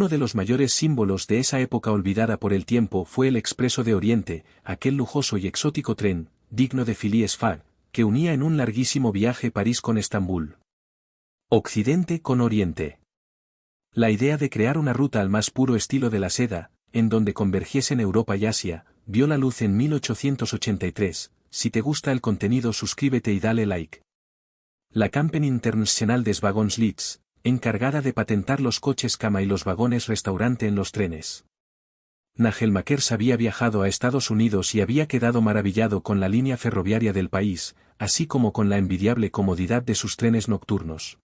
Uno de los mayores símbolos de esa época olvidada por el tiempo fue el Expreso de Oriente, aquel lujoso y exótico tren, digno de Phileas Fogg, que unía en un larguísimo viaje París con Estambul. Occidente con Oriente. La idea de crear una ruta al más puro estilo de la seda, en donde convergiesen Europa y Asia, vio la luz en 1883. Si te gusta el contenido, suscríbete y dale like. La Compagnie Internationale des Wagons Lits, encargada de patentar los coches cama y los vagones restaurante en los trenes. Nigel Makers había viajado a Estados Unidos y había quedado maravillado con la línea ferroviaria del país, así como con la envidiable comodidad de sus trenes nocturnos.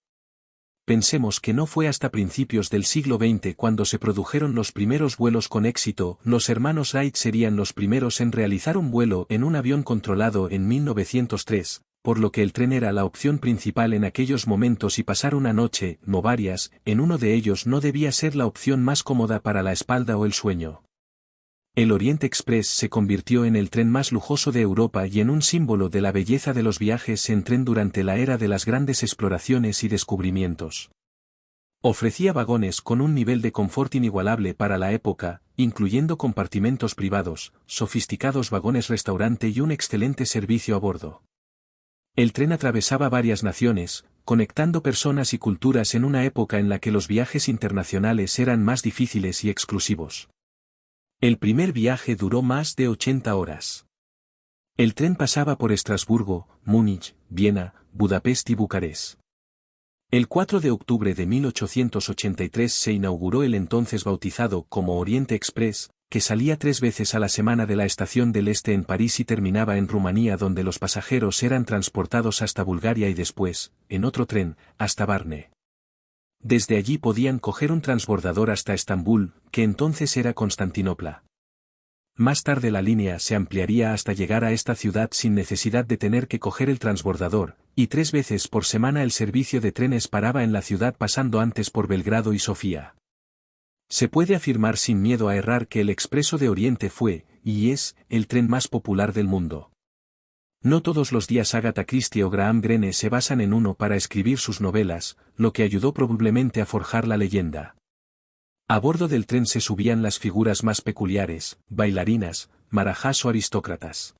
Pensemos que no fue hasta principios del siglo XX cuando se produjeron los primeros vuelos con éxito. Los hermanos Wright serían los primeros en realizar un vuelo en un avión controlado en 1903, por lo que el tren era la opción principal en aquellos momentos y pasar una noche, no varias, en uno de ellos no debía ser la opción más cómoda para la espalda o el sueño. El Orient Express se convirtió en el tren más lujoso de Europa y en un símbolo de la belleza de los viajes en tren durante la era de las grandes exploraciones y descubrimientos. Ofrecía vagones con un nivel de confort inigualable para la época, incluyendo compartimentos privados, sofisticados vagones restaurante y un excelente servicio a bordo. El tren atravesaba varias naciones, conectando personas y culturas en una época en la que los viajes internacionales eran más difíciles y exclusivos. El primer viaje duró más de 80 horas. El tren pasaba por Estrasburgo, Múnich, Viena, Budapest y Bucarest. El 4 de octubre de 1883 se inauguró el entonces bautizado como Oriente Express, que salía 3 veces a la semana de la estación del Este en París y terminaba en Rumanía, donde los pasajeros eran transportados hasta Bulgaria y después, en otro tren, hasta Varna. Desde allí podían coger un transbordador hasta Estambul, que entonces era Constantinopla. Más tarde la línea se ampliaría hasta llegar a esta ciudad sin necesidad de tener que coger el transbordador, y 3 veces por semana el servicio de trenes paraba en la ciudad pasando antes por Belgrado y Sofía. Se puede afirmar sin miedo a errar que el Expreso de Oriente fue, y es, el tren más popular del mundo. No todos los días Agatha Christie o Graham Greene se basan en uno para escribir sus novelas, lo que ayudó probablemente a forjar la leyenda. A bordo del tren se subían las figuras más peculiares, bailarinas, marajás o aristócratas.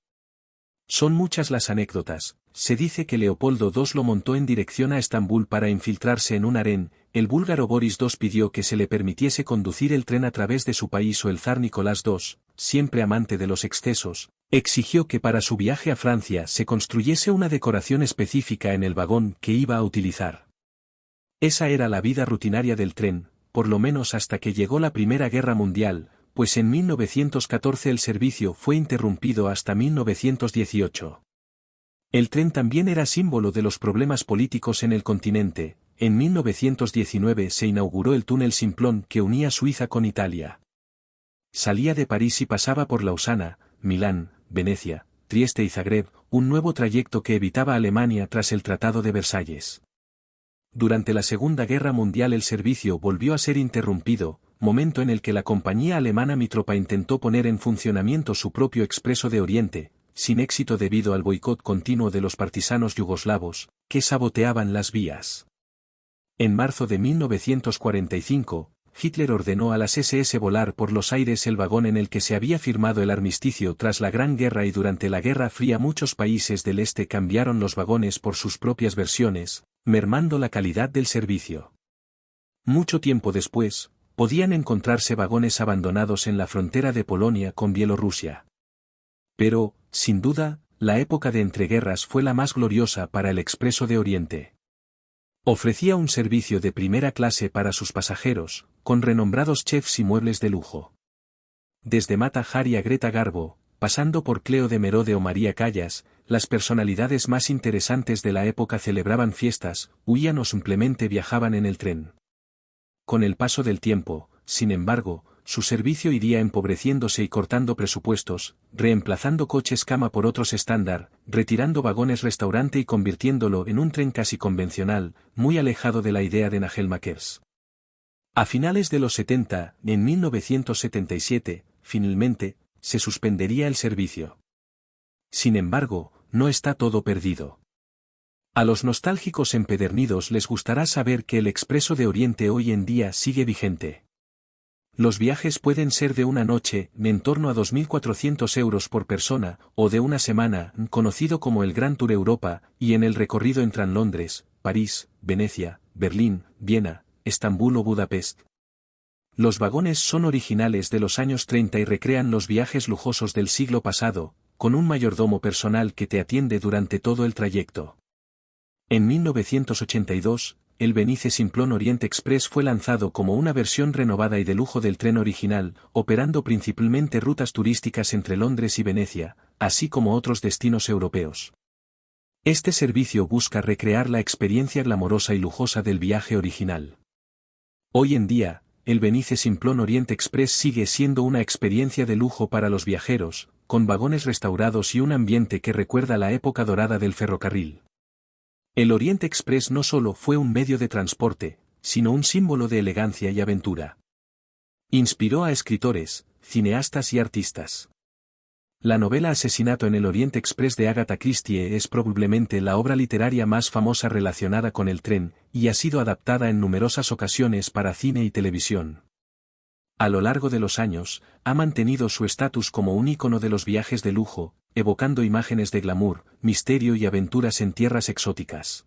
Son muchas las anécdotas. Se dice que Leopoldo II lo montó en dirección a Estambul para infiltrarse en un harén. El búlgaro Boris II pidió que se le permitiese conducir el tren a través de su país, o el zar Nicolás II, siempre amante de los excesos, exigió que para su viaje a Francia se construyese una decoración específica en el vagón que iba a utilizar. Esa era la vida rutinaria del tren, por lo menos hasta que llegó la Primera Guerra Mundial, pues en 1914 el servicio fue interrumpido hasta 1918. El tren también era símbolo de los problemas políticos en el continente. En 1919 se inauguró el túnel Simplon que unía Suiza con Italia. Salía de París y pasaba por Lausana, Milán, Venecia, Trieste y Zagreb, un nuevo trayecto que evitaba Alemania tras el Tratado de Versalles. Durante la Segunda Guerra Mundial el servicio volvió a ser interrumpido, momento en el que la compañía alemana Mitropa intentó poner en funcionamiento su propio Expreso de Oriente, sin éxito debido al boicot continuo de los partisanos yugoslavos, que saboteaban las vías. En marzo de 1945, Hitler ordenó a las SS volar por los aires el vagón en el que se había firmado el armisticio tras la Gran Guerra, y durante la Guerra Fría muchos países del Este cambiaron los vagones por sus propias versiones, mermando la calidad del servicio. Mucho tiempo después, podían encontrarse vagones abandonados en la frontera de Polonia con Bielorrusia. Pero, sin duda, la época de entreguerras fue la más gloriosa para el Expreso de Oriente. Ofrecía un servicio de primera clase para sus pasajeros, con renombrados chefs y muebles de lujo. Desde Mata Hari a Greta Garbo, pasando por Cleo de Merode o María Callas, las personalidades más interesantes de la época celebraban fiestas, huían o simplemente viajaban en el tren. Con el paso del tiempo, sin embargo, su servicio iría empobreciéndose y cortando presupuestos, reemplazando coches cama por otros estándar, retirando vagones restaurante y convirtiéndolo en un tren casi convencional, muy alejado de la idea de Nigel Makers. A finales de los 70, en 1977, finalmente, se suspendería el servicio. Sin embargo, no está todo perdido. A los nostálgicos empedernidos les gustará saber que el Expreso de Oriente hoy en día sigue vigente. Los viajes pueden ser de una noche, en torno a 2.400 euros por persona, o de una semana, conocido como el Gran Tour Europa, y en el recorrido entran Londres, París, Venecia, Berlín, Viena, Estambul o Budapest. Los vagones son originales de los años 30 y recrean los viajes lujosos del siglo pasado, con un mayordomo personal que te atiende durante todo el trayecto. En 1982, el Benice Simplon Orient Express fue lanzado como una versión renovada y de lujo del tren original, operando principalmente rutas turísticas entre Londres y Venecia, así como otros destinos europeos. Este servicio busca recrear la experiencia glamorosa y lujosa del viaje original. Hoy en día, el Benice Simplon Orient Express sigue siendo una experiencia de lujo para los viajeros, con vagones restaurados y un ambiente que recuerda la época dorada del ferrocarril. El Orient Express no solo fue un medio de transporte, sino un símbolo de elegancia y aventura. Inspiró a escritores, cineastas y artistas. La novela Asesinato en el Orient Express de Agatha Christie es probablemente la obra literaria más famosa relacionada con el tren, y ha sido adaptada en numerosas ocasiones para cine y televisión. A lo largo de los años, ha mantenido su estatus como un ícono de los viajes de lujo, evocando imágenes de glamour, misterio y aventuras en tierras exóticas.